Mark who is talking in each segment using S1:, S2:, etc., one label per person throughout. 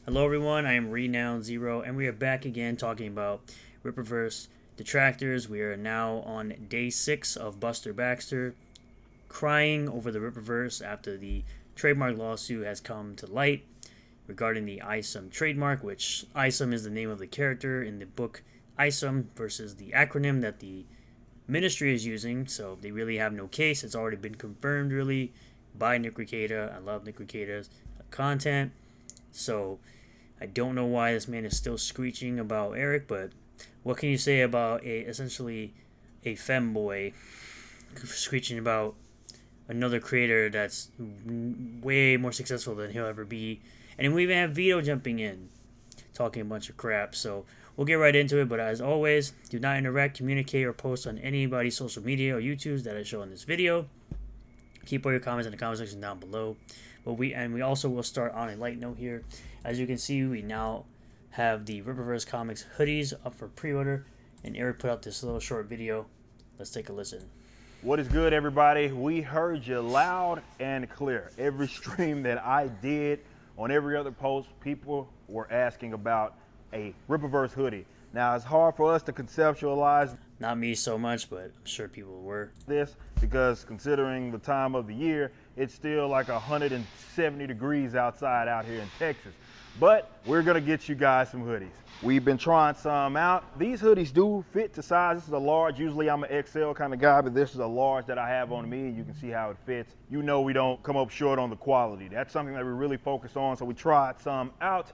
S1: Hello everyone, I am Renown Zero, and we are back again talking about Rippaverse detractors. We are now on day 6 of Buster Baxter crying over the Rippaverse after the trademark lawsuit has come to light regarding the ISOM trademark, which ISOM is the name of the character in the book ISOM versus the acronym that the ministry is using, so they really have no case. It's already been confirmed really by Nick Rekieta. I love Nick Rekieta's content, so I don't know why this man is still screeching about Eric, but what can you say about essentially a femboy screeching about another creator that's way more successful than he'll ever be? And we even have Vito jumping in, talking a bunch of crap. So we'll get right into it, but as always, do not interact, communicate, or post on anybody's social media or YouTubes that I show in this video. Keep all your comments in the comment section down below. But we also will start on a light note here. As you can see, we now have the Rippaverse Comics hoodies up for pre-order, and Eric put out this little short video. Let's take a listen.
S2: What is good, everybody? We heard you loud and clear. Every stream that I did, on every other post, people were asking about a Rippaverse hoodie. Now, it's hard for us to conceptualize.
S1: Not me so much, but I'm sure people were.
S2: This because considering the time of the year, it's still like 170 degrees outside out here in Texas. But we're gonna get you guys some hoodies. We've been trying some out. These hoodies do fit to size. This is a large. Usually I'm an XL kind of guy, but this is a large that I have on me. You can see how it fits. You know we don't come up short on the quality. That's something that we really focus on. So we tried some out.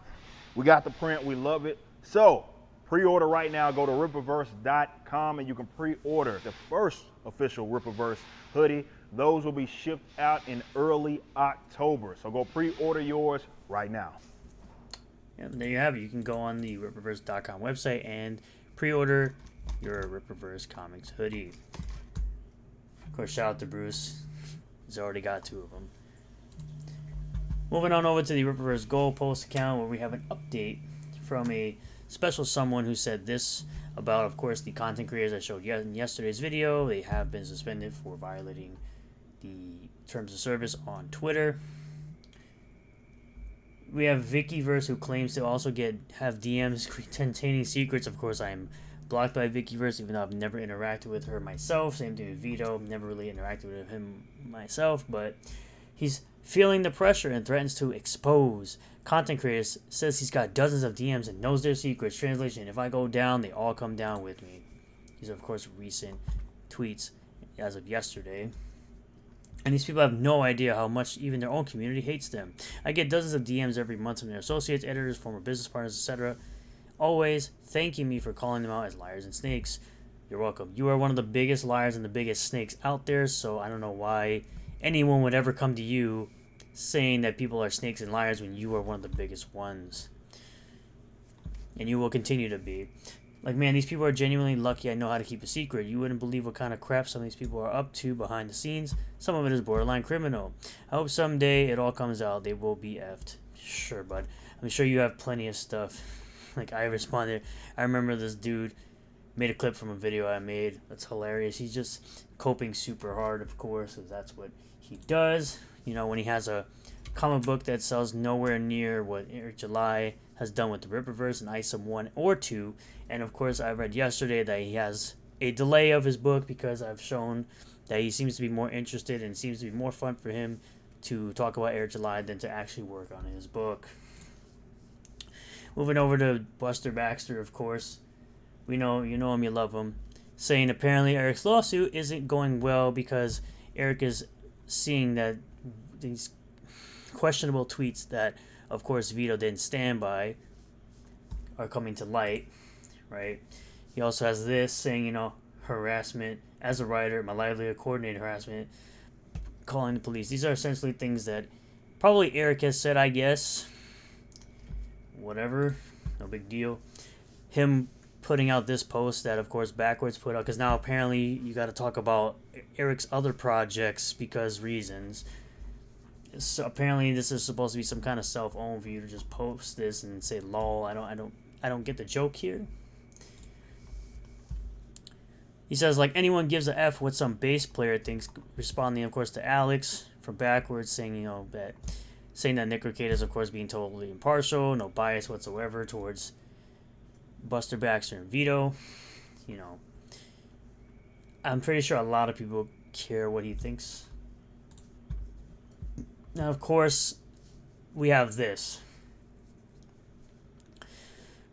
S2: We got the print, we love it. So pre-order right now. Go to Rippaverse.com and you can pre-order the first official Rippaverse hoodie. Those will be shipped out in early October. So go pre-order yours right now.
S1: And there you have it. You can go on the Rippaverse.com website and pre-order your Rippaverse Comics hoodie. Of course, shout out to Bruce. He's already got 2 of them. Moving on over to the Rippaverse Goalposts account, where we have an update from a special someone who said this about, of course, the content creators I showed in yesterday's video. They have been suspended for violating the terms of service on Twitter. We have Vippaverse, who claims to also have DMs containing secrets. Of course, I am blocked by Vippaverse, even though I've never interacted with her myself. Same thing with Vito. Never really interacted with him myself, but he's feeling the pressure and threatens to expose content creators. Says he's got dozens of DMs and knows their secrets. Translation: if I go down, they all come down with me. These are, of course, recent tweets as of yesterday. And these people have no idea how much even their own community hates them. I get dozens of DMs every month from their associates, editors, former business partners, etc. Always thanking me for calling them out as liars and snakes. You're welcome. You are one of the biggest liars and the biggest snakes out there, so I don't know why anyone would ever come to you saying that people are snakes and liars when you are one of the biggest ones. And you will continue to be. Like, man, these people are genuinely lucky I know how to keep a secret. You wouldn't believe what kind of crap some of these people are up to behind the scenes. Some of it is borderline criminal. I hope someday it all comes out. They will be effed. Sure, bud. I'm sure you have plenty of stuff. Like, I responded. I remember this dude made a clip from a video I made. That's hilarious. He's just coping super hard, of course, because that's what he does. You know, when he has a comic book that sells nowhere near what Eric July has done with the Rippaverse and ISOM 1 or 2. And of course, I read yesterday that he has a delay of his book because I've shown that he seems to be more interested and seems to be more fun for him to talk about Eric July than to actually work on his book. Moving over to Buster Baxter, of course. You know him, you love him. Saying apparently Eric's lawsuit isn't going well because Eric is seeing that these questionable tweets that, of course, Vito didn't stand by are coming to light, right? He also has this saying, harassment as a writer, my livelihood coordinated harassment, calling the police. These are essentially things that probably Eric has said, I guess. Whatever, no big deal. Him putting out this post that, of course, Backwards put out, because now apparently you got to talk about Eric's other projects because reasons. So apparently this is supposed to be some kind of self-owned for you to just post this and say lol. I don't get the joke here. He says, like, anyone gives a F what some bass player thinks, responding, of course, to Alex from Backwards, saying, that saying that Nick Arcade is, of course, being totally impartial, no bias whatsoever towards Buster, Baxter, and Vito. You know, I'm pretty sure a lot of people care what he thinks. Now, of course, we have this.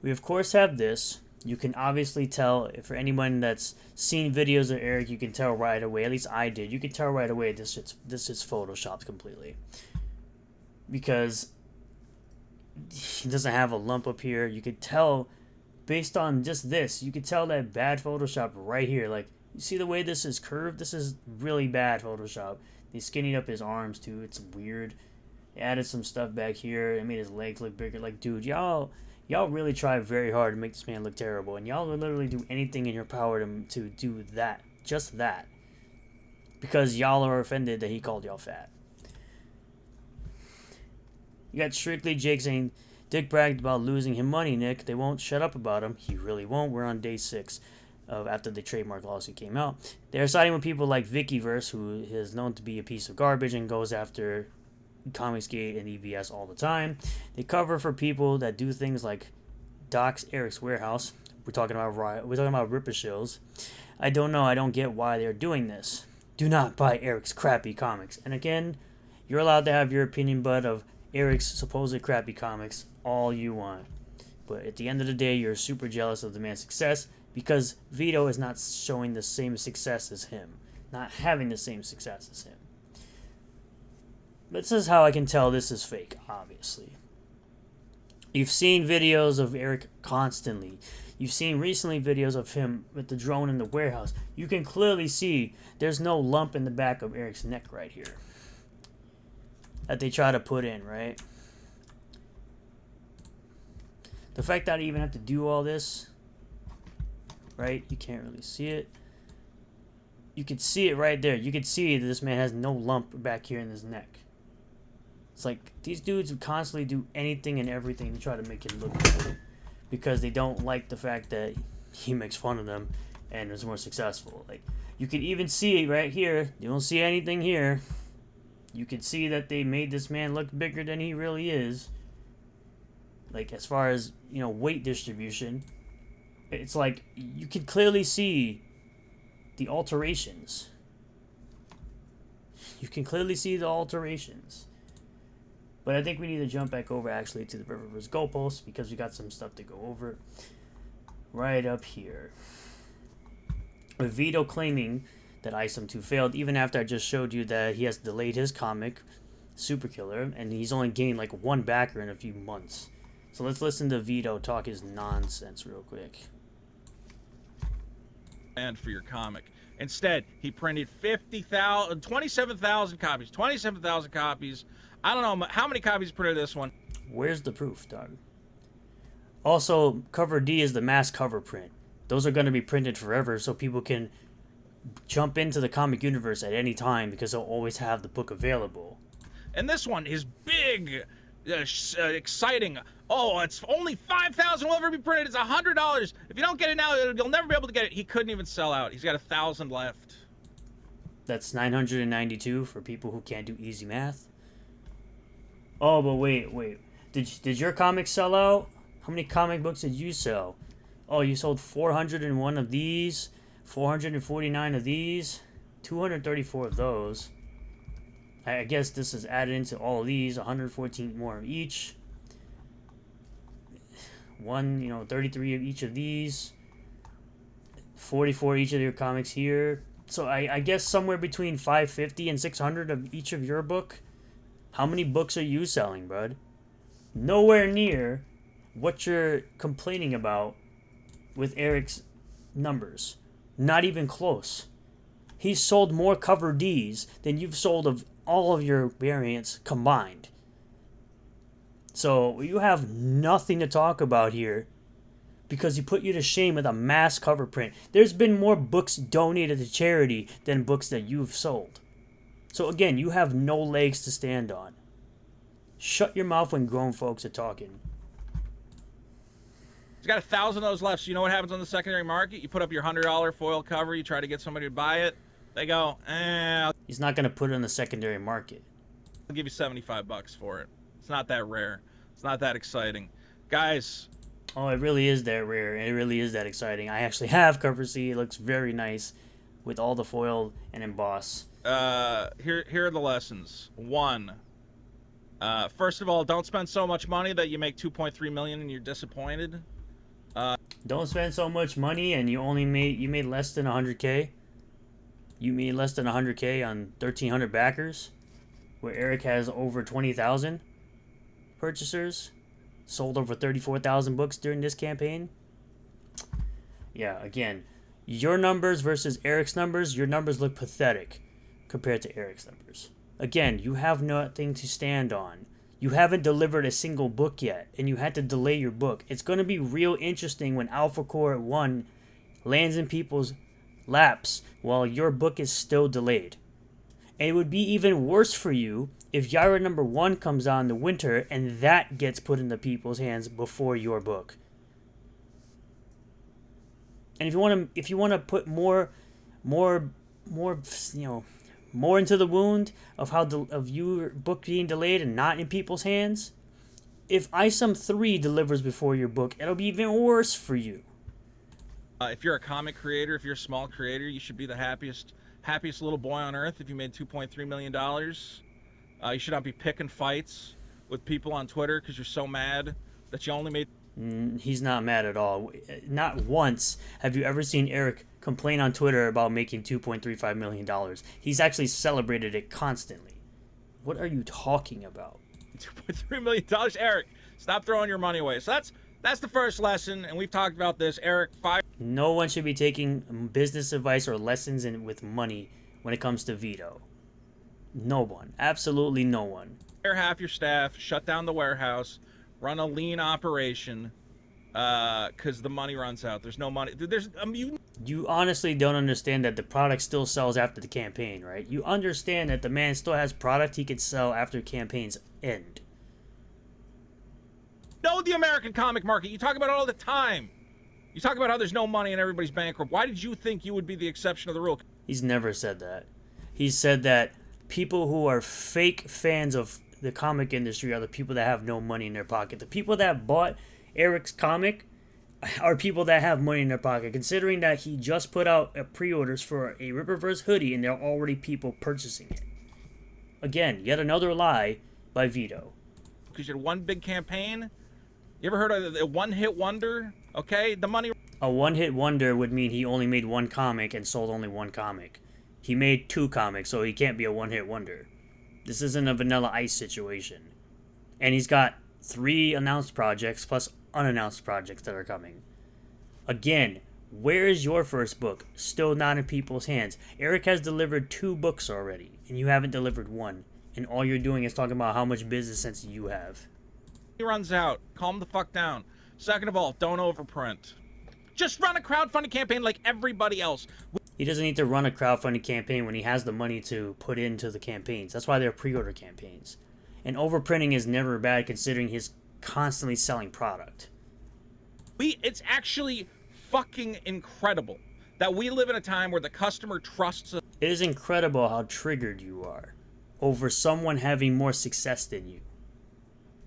S1: We, of course, have this. You can obviously tell, for anyone that's seen videos of Eric, you can tell right away, at least I did, you can tell right away this is photoshopped completely. Because he doesn't have a lump up here. You could tell, based on just this, you could tell that bad Photoshop right here. Like, you see the way this is curved? This is really bad Photoshop. They skinnied up his arms too. It's weird. They added some stuff back here. It made his legs look bigger. Like, dude, y'all really try very hard to make this man look terrible. And y'all will literally do anything in your power to do that. Just that. Because y'all are offended that he called y'all fat. You got Strictly Jake saying, Dick bragged about losing him money, Nick. They won't shut up about him. He really won't. We're on day 6 of after the trademark lawsuit came out. They're siding with people like Vippaverse, who is known to be a piece of garbage and goes after Comicsgate and EVS all the time. They cover for people that do things like dox Eric's warehouse. We're talking about Ripper shows. I don't know. I don't get why they're doing this. Do not buy Eric's crappy comics. And again, you're allowed to have your opinion, bud, of Eric's supposed crappy comics all you want. But at the end of the day, you're super jealous of the man's success because Vito is not showing the same success as him. Not having the same success as him. This is how I can tell this is fake, obviously. You've seen videos of Eric constantly. You've seen recently videos of him with the drone in the warehouse. You can clearly see there's no lump in the back of Eric's neck right here that they try to put in, right? The fact that I even have to do all this, right? You can't really see it. You can see it right there. You can see that this man has no lump back here in his neck. It's like these dudes would constantly do anything and everything to try to make him look good because they don't like the fact that he makes fun of them and is more successful. Like, you can even see it right here. You don't see anything here. You can see that they made this man look bigger than he really is. Like, as far as, you know, weight distribution, it's like you can clearly see the alterations. You can clearly see the alterations. But I think we need to jump back over actually to the Rippaverse Goalposts because we got some stuff to go over right up here. With Vito claiming that ISOM 2 failed, even after I just showed you that he has delayed his comic, Super Killer, and he's only gained like 1 backer in a few months. So let's listen to Vito talk his nonsense real quick.
S3: And for your comic. Instead, he printed 27,000 copies. 27,000 copies. I don't know how many copies printed this one.
S1: Where's the proof, dog? Also, cover D is the mass cover print. Those are going to be printed forever so people can jump into the comic universe at any time because they'll always have the book available.
S3: And this one is big, exciting. Oh, it's only 5,000 will ever be printed. It's $100. If you don't get it now, you'll never be able to get it. He couldn't even sell out. He's got 1,000 left.
S1: That's 992 for people who can't do easy math. Oh, but wait. Did your comic sell out? How many comic books did you sell? Oh, you sold 401 of these, 449 of these, 234 of those. I guess this is added into all of these, 114 more of each. 33 of each of these. 44 each of your comics here. So I guess somewhere between 550 and 600 of each of your book. How many books are you selling, bud? Nowhere near what you're complaining about with Eric's numbers. Not even close. He's sold more cover Ds than you've sold of all of your variants combined. So you have nothing to talk about here because he put you to shame with a mass cover print. There's been more books donated to charity than books that you've sold. So again, you have no legs to stand on. Shut your mouth when grown folks are talking.
S3: He's got 1,000 of those left. So you know what happens on the secondary market? You put up your $100 foil cover. You try to get somebody to buy it. They go, eh.
S1: He's not going to put it on the secondary market.
S3: I'll give you 75 bucks for it. It's not that rare. It's not that exciting. Guys.
S1: Oh, it really is that rare. It really is that exciting. I actually have cover C. It looks very nice with all the foil and emboss.
S3: Here are the lessons. 1. First of all, don't spend so much money that you make 2.3 million and you're disappointed.
S1: Don't spend so much money and you made less than 100K. You made less than 100K on 1,300 backers, where Eric has over 20,000 purchasers, sold over 34,000 books during this campaign. Yeah, again, your numbers versus Eric's numbers, your numbers look pathetic compared to Eric's numbers. Again, you have nothing to stand on. You haven't delivered a single book yet, and you had to delay your book. It's going to be real interesting when Alpha Core 1 lands in people's laps while your book is still delayed. And it would be even worse for you if Yaira number 1 comes out in the winter and that gets put into people's hands before your book. And if you want to put more into the wound of of your book being delayed and not in people's hands, if ISOM 3 delivers before your book, it'll be even worse for you.
S3: If you're a comic creator, if you're a small creator, you should be the happiest little boy on earth if you made $2.3 million. You should not be picking fights with people on Twitter because you're so mad that you only made...
S1: He's not mad at all. Not once have you ever seen Eric complain on Twitter about making $2.35 million. He's actually celebrated it constantly. What are you talking about?
S3: $2.3 million? Eric, stop throwing your money away. So that's the first lesson, and we've talked about this. Eric, 5...
S1: No one should be taking business advice or lessons with money when it comes to Vito. No one. Absolutely no one.
S3: Fire half your staff, shut down the warehouse, run a lean operation, because the money runs out. There's no money.
S1: You honestly don't understand that the product still sells after the campaign, right? You understand that the man still has product he could sell after campaigns end.
S3: Know the American comic market. You talk about it all the time. You talk about how there's no money and everybody's bankrupt. Why did you think you would be the exception of the rule?
S1: He's never said that. He said that people who are fake fans of the comic industry are the people that have no money in their pocket. The people that bought Eric's comic are people that have money in their pocket, considering that he just put out pre-orders for a Rippaverse hoodie and there are already people purchasing it. Again, yet another lie by Vito.
S3: Because you had one big campaign. You ever heard of a one-hit wonder? Okay, the money...
S1: A one-hit wonder would mean he only made one comic and sold only one comic. He made 2 comics, so he can't be a one-hit wonder. This isn't a Vanilla Ice situation. And he's got 3 announced projects plus unannounced projects that are coming. Again, where is your first book? Still not in people's hands. Eric has delivered 2 books already, and you haven't delivered 1. And all you're doing is talking about how much business sense you have.
S3: He runs out. Calm the fuck down. Second of all, don't overprint. Just run a crowdfunding campaign like everybody else.
S1: He doesn't need to run a crowdfunding campaign when he has the money to put into the campaigns. That's why they're pre-order campaigns. And overprinting is never bad considering he's constantly selling product.
S3: It's actually fucking incredible that we live in a time where the customer trusts us.
S1: It is incredible how triggered you are over someone having more success than you.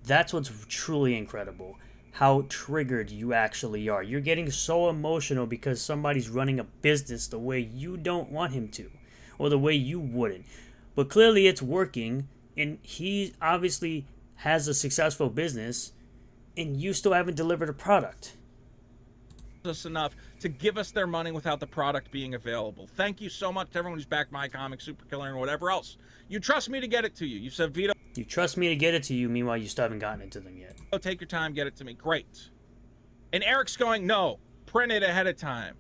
S1: That's what's truly incredible. How triggered you actually are. You're getting so emotional because somebody's running a business the way you don't want him to, or the way you wouldn't. But clearly it's working, and he obviously has a successful business, and you still haven't delivered a product.
S3: Us enough to give us their money without the product being available. Thank you so much to everyone who's backed my comic, Super Killer, and whatever else. You trust me to get it to you. You said, Vito.
S1: You trust me to get it to you, meanwhile you still haven't gotten it to them yet.
S3: Oh, take your time, get it to me. Great. And Eric's going, no, print it ahead of time.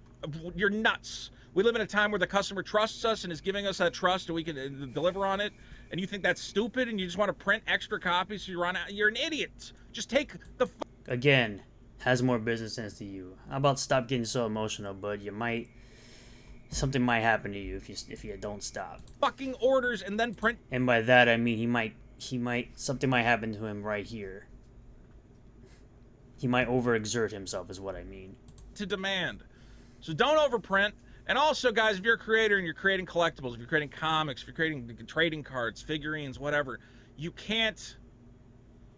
S3: You're nuts. We live in a time where the customer trusts us and is giving us that trust and we can deliver on it. And you think that's stupid and you just want to print extra copies so you run out. You're an idiot. Just take the...
S1: Again, has more business sense to you. How about stop getting so emotional, bud? Something might happen to you if you don't stop.
S3: Fucking orders and then print.
S1: And by that I mean something might happen to him right here. He might overexert himself is what I mean.
S3: To demand. So don't overprint. And also, guys, if you're a creator and you're creating collectibles, if you're creating comics, if you're creating trading cards, figurines, whatever, you can't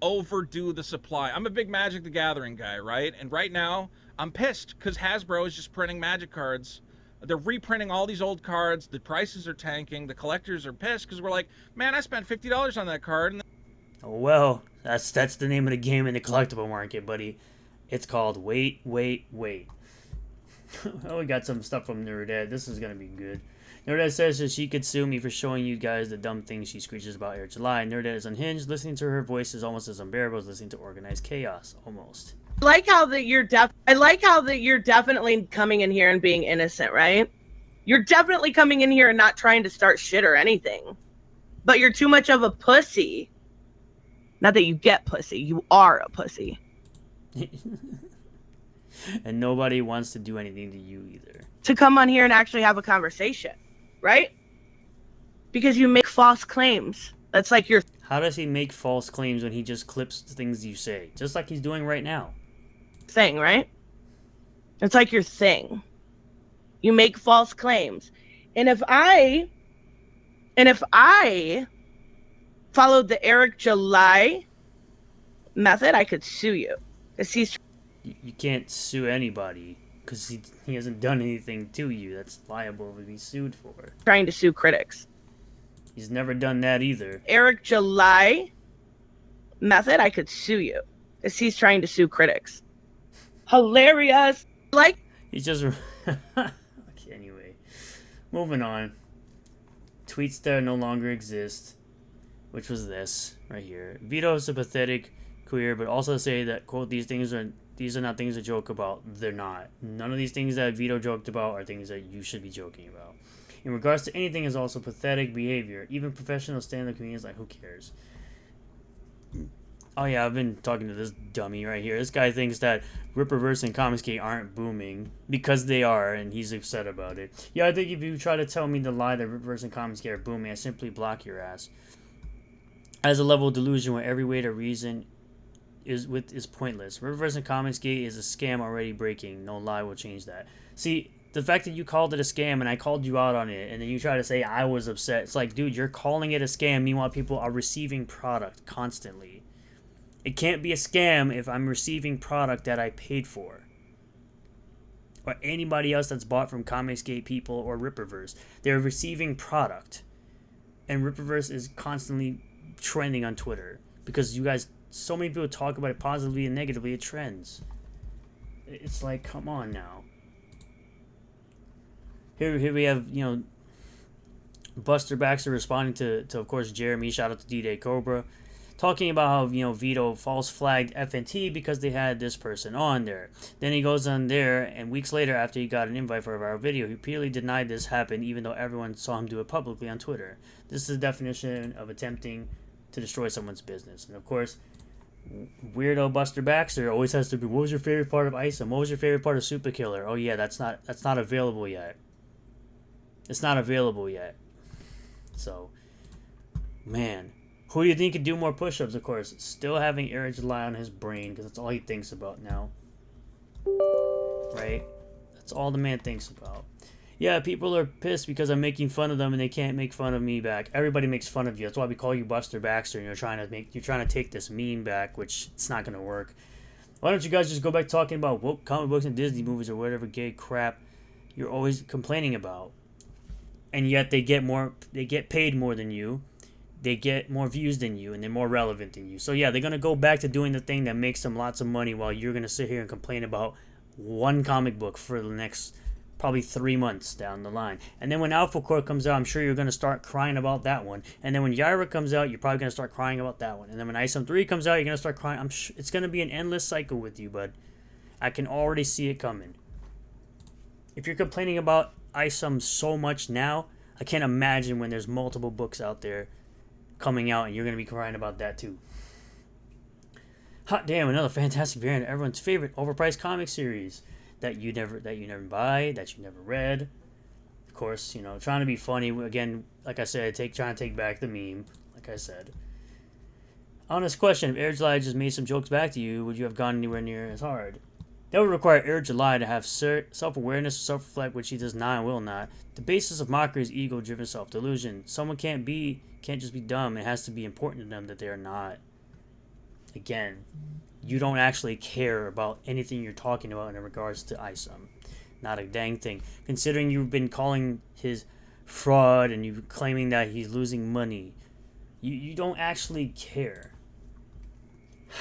S3: overdo the supply. I'm a big Magic the Gathering guy, right? And right now, I'm pissed because Hasbro is just printing Magic cards. They're reprinting all these old cards. The prices are tanking. The collectors are pissed because we're like, man, I spent $50 on that card. And
S1: Oh well, that's the name of the game in the collectible market, buddy. It's called Wait, Wait, Wait. Oh, we got some stuff from Nerdette. This is gonna be good. Nerdette says that she could sue me for showing you guys the dumb things she screeches about Air July. Nerdette is unhinged. Listening to her voice is almost as unbearable as listening to organized chaos. Almost.
S4: I like how that you're definitely coming in here and being innocent, right? You're definitely coming in here and not trying to start shit or anything. But you're too much of a pussy. Not that you get pussy, you are a pussy.
S1: And nobody wants to do anything to you either.
S4: To come on here and actually have a conversation, right? Because you make false claims. That's like your
S1: How does he make false claims when he just clips things you say? Just like he's doing right now.
S4: thing, right? It's like your thing. You make false claims. And if I followed the Eric July method, I could sue you. Because he's
S1: You can't sue anybody because he hasn't done anything to you that's liable to be sued for.
S4: trying to sue critics.
S1: He's never done that either.
S4: Eric July method, I could sue you. Because he's trying to sue critics. Hilarious. Like,
S1: He's just... Okay, anyway. Moving on. Tweets that no longer exist. Which was this, right here. Vito is a pathetic queer, but also say that, quote, these are not things to joke about. They're not. None of these things that Vito joked about are things that you should be joking about. In regards to anything is also pathetic behavior. Even professional stand-up comedians like, who cares? Oh yeah, I've been talking to this dummy right here. This guy thinks that Rippaverse and Comicsgate aren't booming because they are, and he's upset about it. Yeah, I think if you try to tell me the lie that Rippaverse and Comicsgate are booming, I simply block your ass. As a level of delusion where every way to reason is pointless. Rippaverse and Comicsgate is a scam already breaking. No lie will change that. See, the fact that you called it a scam and I called you out on it, and then you try to say I was upset. It's like, dude, you're calling it a scam. Meanwhile, people are receiving product constantly. It can't be a scam if I'm receiving product that I paid for. Or anybody else that's bought from Comicsgate people or Rippaverse. They're receiving product. And Rippaverse is constantly trending on Twitter. Because you guys, so many people talk about it positively and negatively, it trends. It's like, come on now. Here we have, Baxter responding to of course, Jeremy. Shout out to D-Day Cobra. Talking about how, Vito false flagged FNT because they had this person on there. Then he goes on there, and weeks later, after he got an invite for our video, he repeatedly denied this happened, even though everyone saw him do it publicly on Twitter. This is the definition of attempting to destroy someone's business. And of course, Weirdo Baxter always has to be, what was your favorite part of ISOM? What was your favorite part of Super Killer? Oh yeah, that's not available yet. It's not available yet. So, man. Who do you think could do more push-ups, of course? Still having Eric July on his brain, because that's all he thinks about now. Right? That's all the man thinks about. Yeah, people are pissed because I'm making fun of them and they can't make fun of me back. Everybody makes fun of you. That's why we call you Baxter, and you're trying to take this meme back, which it's not gonna work. Why don't you guys just go back talking about woke comic books and Disney movies or whatever gay crap you're always complaining about? And yet they get paid more than you. They get more views than you, and they're more relevant than you. So yeah, they're gonna go back to doing the thing that makes them lots of money while you're gonna sit here and complain about one comic book for the next probably 3 months down the line. And then when Alpha Core comes out, I'm sure you're gonna start crying about that one. And then when Yaira comes out, you're probably gonna start crying about that one. And then when ISOM 3 comes out, you're gonna start crying. It's gonna be an endless cycle with you, bud. I can already see it coming. If you're complaining about ISOM so much now, I can't imagine when there's multiple books out there coming out and you're going to be crying about that too. Hot damn, another fantastic variant of everyone's favorite overpriced comic series that you never buy, that you never read. Of course, trying to be funny. Again, like I said, trying to take back the meme, like I said. Honest question, if Eric July just made some jokes back to you, would you have gone anywhere near as hard? That would require Eric July to have self-awareness or self-reflect, which he does not and will not. The basis of mockery is ego-driven self-delusion. Someone can't just be dumb. It has to be important to them that they are not. Again, you don't actually care about anything you're talking about in regards to ISOM. Not a dang thing. Considering you've been calling his fraud and you claiming that he's losing money, you don't actually care.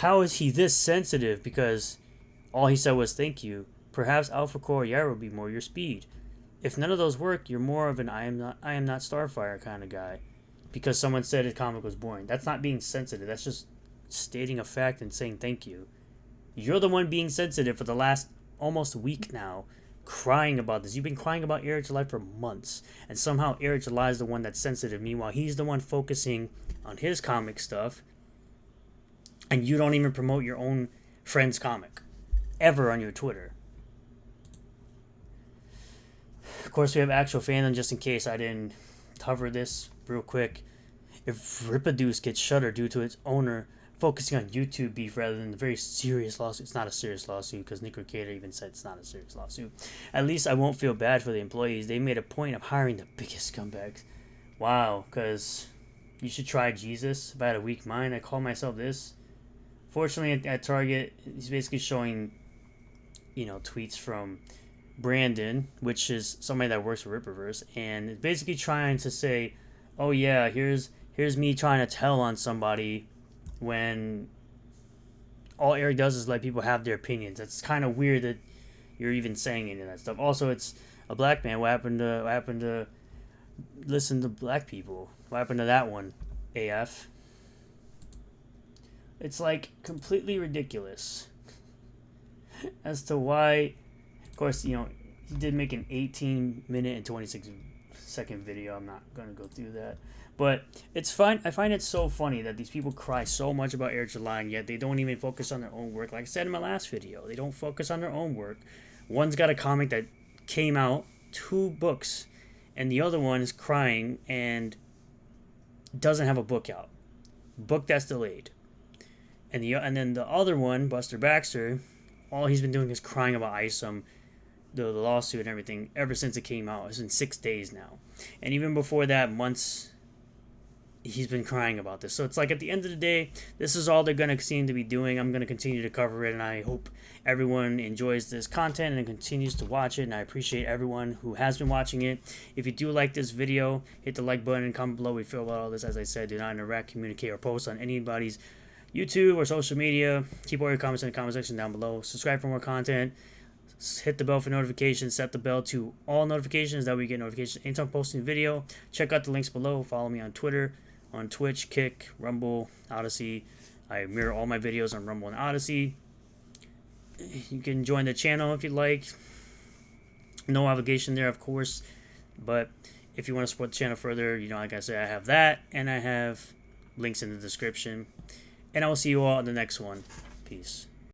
S1: How is he this sensitive? Because all he said was thank you. Perhaps Alpha Core Yara would be more your speed. If none of those work, you're more of an I am not Starfire kind of guy. Because someone said his comic was boring. That's not being sensitive. That's just stating a fact and saying thank you. You're the one being sensitive for the last almost week now, crying about this. You've been crying about Eric July for months, and somehow Eric July is the one that's sensitive. Meanwhile, he's the one focusing on his comic stuff, and you don't even promote your own friend's comic ever on your Twitter. Of course, we have actual fandom, just in case I didn't cover this real quick. If Rippaverse gets shuttered due to its owner focusing on YouTube beef rather than the very serious lawsuit. It's not a serious lawsuit because Nick Ricada even said it's not a serious lawsuit. At least I won't feel bad for the employees. They made a point of hiring the biggest scumbags. Wow, because you should try Jesus. If I had a weak mind, I call myself this. Fortunately, at Target, he's basically showing, tweets from Brandon, which is somebody that works for Rippaverse, and it's basically trying to say, oh yeah, here's me trying to tell on somebody when all Eric does is let people have their opinions. That's kind of weird that you're even saying any of that stuff. Also, it's a black man. What happened to listen to black people? What happened to that one? AF. It's like completely ridiculous as to why. Of course, he did make an 18-minute and 26-second video. I'm not gonna go through that. But it's fine. I find it so funny that these people cry so much about Eric July, and yet they don't even focus on their own work. Like I said in my last video, they don't focus on their own work. One's got a comic that came out, 2 books, and the other one is crying and doesn't have a book out. Book that's delayed. And then the other one, Baxter, all he's been doing is crying about ISOM, the lawsuit and everything, ever since it came out. It's been 6 days now. And even before that, months, he's been crying about this. So it's like at the end of the day, this is all they're going to seem to be doing. I'm going to continue to cover it, and I hope everyone enjoys this content and continues to watch it, and I appreciate everyone who has been watching it. If you do like this video, hit the like button and comment below what you feel about all this. As I said, do not interact, communicate, or post on anybody's YouTube or social media. Keep all your comments in the comment section down below. Subscribe for more content. Hit the bell for notifications. Set the bell to all notifications. That way you get notifications anytime I'm posting a video. Check out the links below. Follow me on Twitter, on Twitch, Kick, Rumble, Odyssey. I mirror all my videos on Rumble and Odyssey. You can join the channel if you'd like. No obligation there, of course. But if you want to support the channel further, like I said, I have that. And I have links in the description. And I will see you all in the next one. Peace.